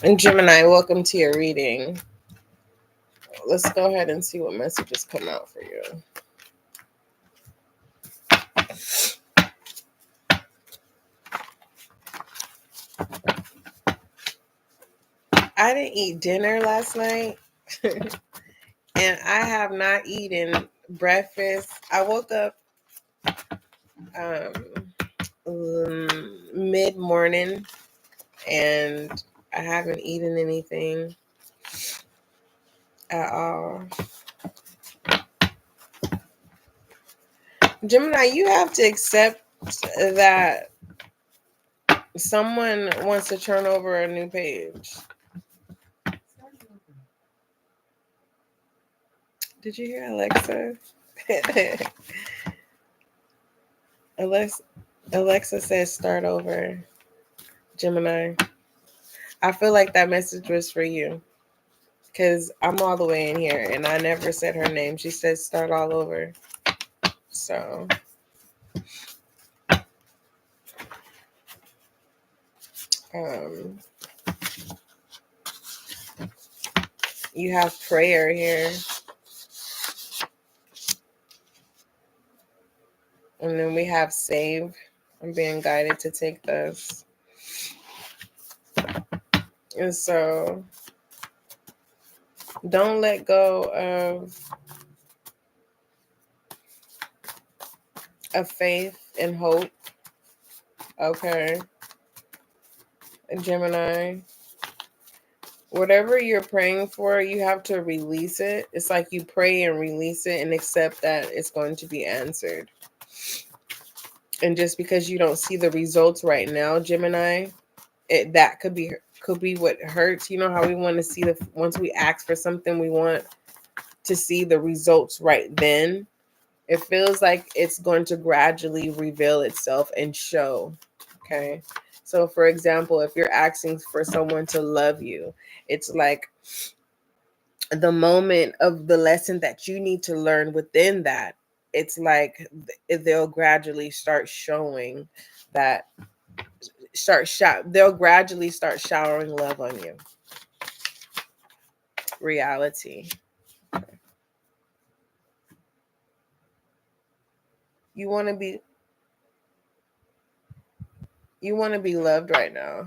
And Gemini, welcome to your reading. Let's go ahead and see what messages come out for you. I didn't eat dinner last night, and I have not eaten breakfast. I woke up mid morning, and I haven't eaten anything at all. Gemini, you have to accept that someone wants to turn over a new page. Did you hear Alexa? Alexa says start over. Gemini, I feel like that message was for you, because I'm all the way in here and I never said her name. She said start all over. So you have prayer here. And then we have save. I'm being guided to take this. And so don't let go of faith and hope. Okay. Gemini, whatever you're praying for, you have to release it. It's like you pray and release it and accept that it's going to be answered. And just because you don't see the results right now, Gemini, that could be what hurts. You know how we want to see once we ask for something, we want to see the results right then. It feels like it's going to gradually reveal itself and show. Okay. So for example, if you're asking for someone to love you, it's like the moment of the lesson that you need to learn within that. It's like they'll gradually start showing that they'll gradually start showering love on you. Reality. You want to be loved right now.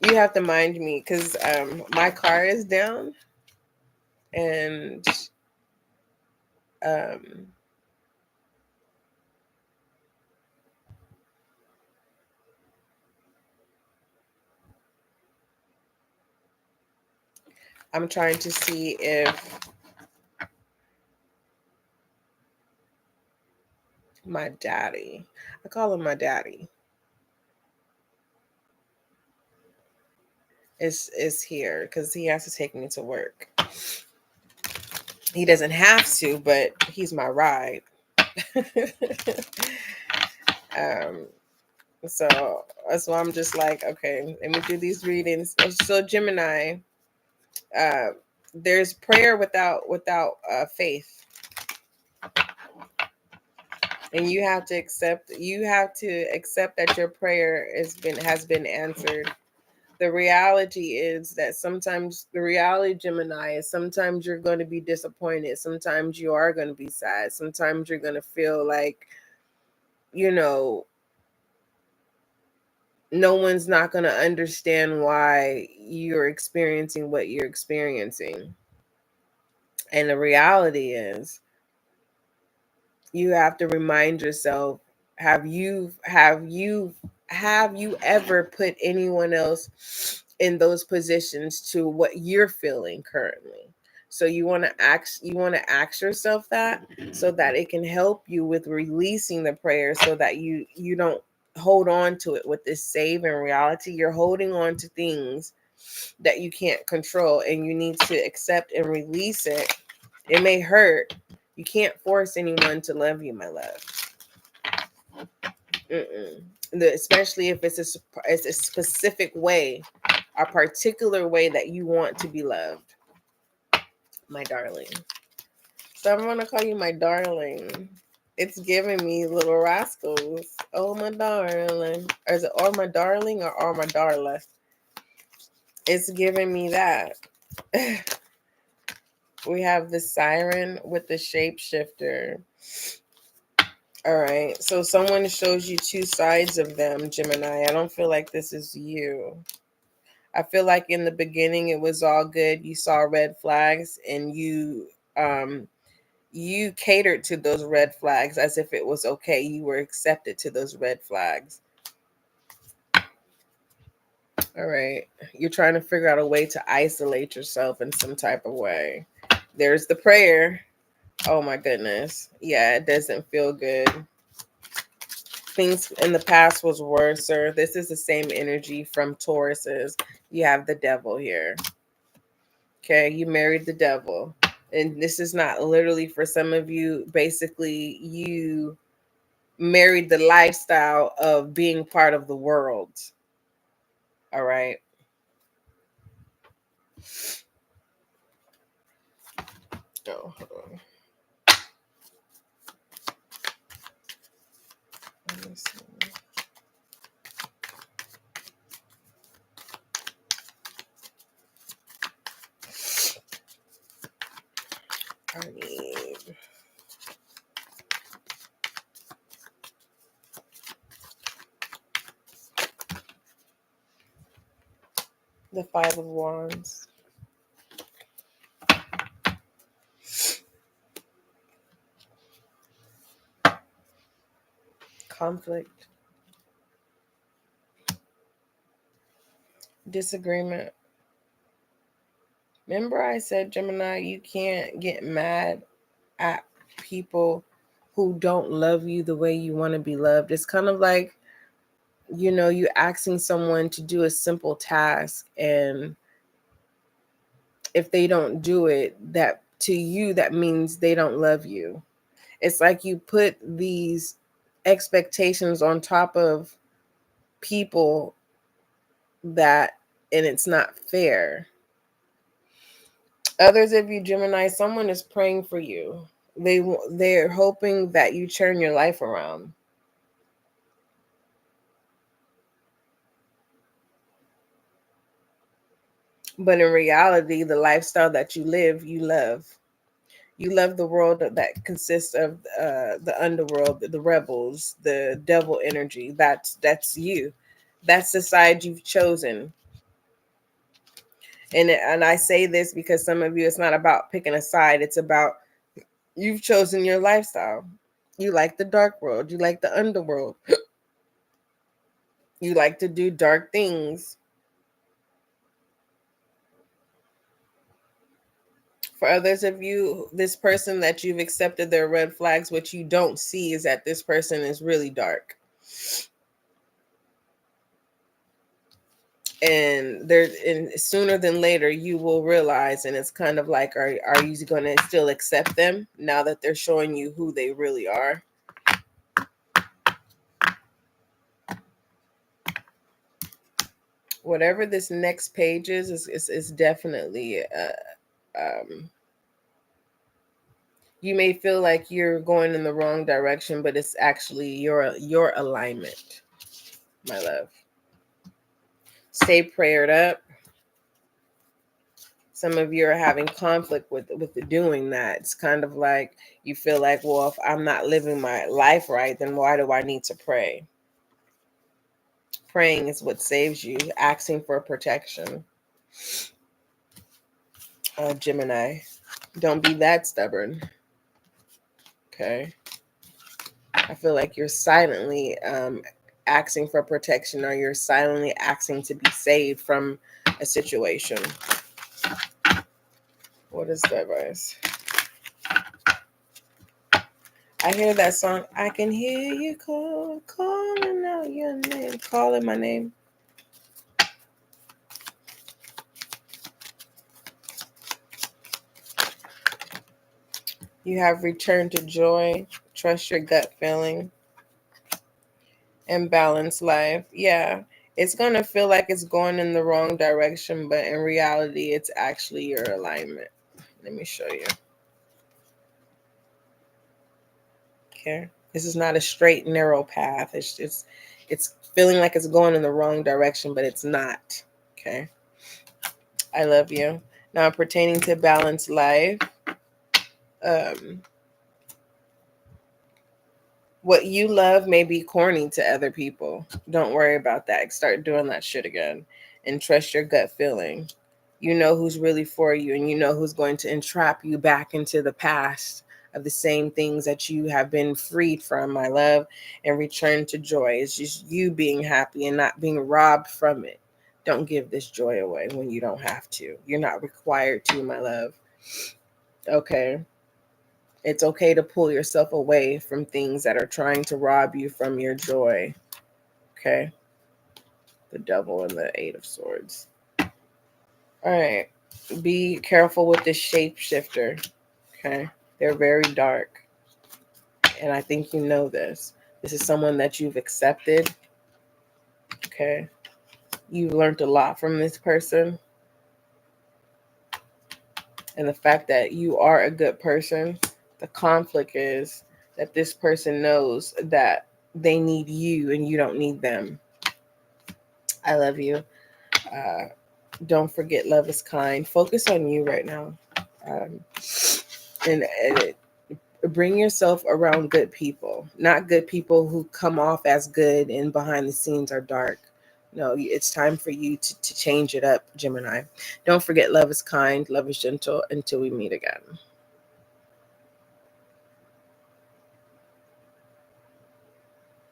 You have to mind me because my car is down, and I'm trying to see if my daddy, I call him my daddy, is here because he has to take me to work. He doesn't have to, but he's my ride. So that's why I'm just like, okay, let me do these readings. So Gemini, there's prayer without faith, and you have to accept that your prayer has been answered. The reality is that Gemini, is sometimes you're going to be disappointed. Sometimes you are going to be sad. Sometimes you're going to feel like, no one's not going to understand why you're experiencing what you're experiencing. And the reality is, you have to remind yourself, have you ever put anyone else in those positions to what you're feeling currently? So you want to ask yourself that, so that it can help you with releasing the prayer, so that you don't hold on to it with this save. In reality, you're holding on to things that you can't control, and you need to accept and release it. It may hurt. You can't force anyone to love you, my love. Especially if it's a specific way, a particular way that you want to be loved, my darling. So I'm going to call you my darling. It's giving me Little Rascals. Oh, my darling. Or is it or my darling or my darla? It's giving me that. We have the siren with the shapeshifter. All right. So someone shows you two sides of them, Gemini. I don't feel like this is you. I feel like in the beginning it was all good. You saw red flags and you catered to those red flags as if it was okay. You were accepted to those red flags. All right. You're trying to figure out a way to isolate yourself in some type of way. There's the prayer. Oh my goodness. Yeah, it doesn't feel good. Things in the past was worse, sir. This is the same energy from Tauruses. You have the devil here. Okay, you married the devil. And this is not literally for some of you. Basically, you married the lifestyle of being part of the world. All right. Oh, hold on. Let me see. I need the Five of Wands. Conflict. Disagreement. Remember I said, Gemini, you can't get mad at people who don't love you the way you want to be loved. It's kind of like, you asking someone to do a simple task, and if they don't do it, that to you, that means they don't love you. It's like you put these expectations on top of people and it's not fair. Others of you, Gemini, someone is praying for you. They're hoping that you turn your life around. But in reality, the lifestyle that you live, you love. You love the world that consists of the underworld, the rebels, the devil energy. That's you. That's the side you've chosen. And I say this because some of you, it's not about picking a side. It's about you've chosen your lifestyle. You like the dark world. You like the underworld. You like to do dark things. For others of you, this person that you've accepted their red flags, what you don't see is that this person is really dark. And sooner than later you will realize, and it's kind of like, are you going to still accept them now that they're showing you who they really are? Whatever this next page is definitely you may feel like you're going in the wrong direction, but it's actually your alignment, my love. Stay prayed up. Some of you are having conflict with doing that. It's kind of like you feel like, well, if I'm not living my life right, then why do I need to pray? Praying is what saves you. Asking for protection. Gemini, don't be that stubborn. Okay. I feel like you're silently asking for protection, or you're silently asking to be saved from a situation. What is that, advice? I hear that song. I can hear you calling out your name, calling my name. You have returned to joy, trust your gut feeling, and balance life. Yeah, it's going to feel like it's going in the wrong direction, but in reality, it's actually your alignment. Let me show you. Okay. This is not a straight, narrow path. It's feeling like it's going in the wrong direction, but it's not. Okay. I love you. Now, pertaining to balanced life, um, what you love may be corny to other people. Don't worry about that. Start doing that shit again and trust your gut feeling. You know who's really for you, and you know who's going to entrap you back into the past of the same things that you have been freed from, my love, and return to joy. It's just you being happy and not being robbed from it. Don't give this joy away when you don't have to. You're not required to, my love. Okay. It's okay to pull yourself away from things that are trying to rob you from your joy. Okay. The devil and the Eight of Swords. All right. Be careful with this shapeshifter. Okay. They're very dark. And I think you know this. This is someone that you've accepted. Okay. You've learned a lot from this person. And the fact that you are a good person, the conflict is that this person knows that they need you and you don't need them. I love you. Uh, don't forget, love is kind. Focus on you right now. Um, and bring yourself around good people, not good people who come off as good and behind the scenes are dark. No, it's time for you to change it up, Gemini. Don't forget, love is kind, love is gentle. Until we meet again.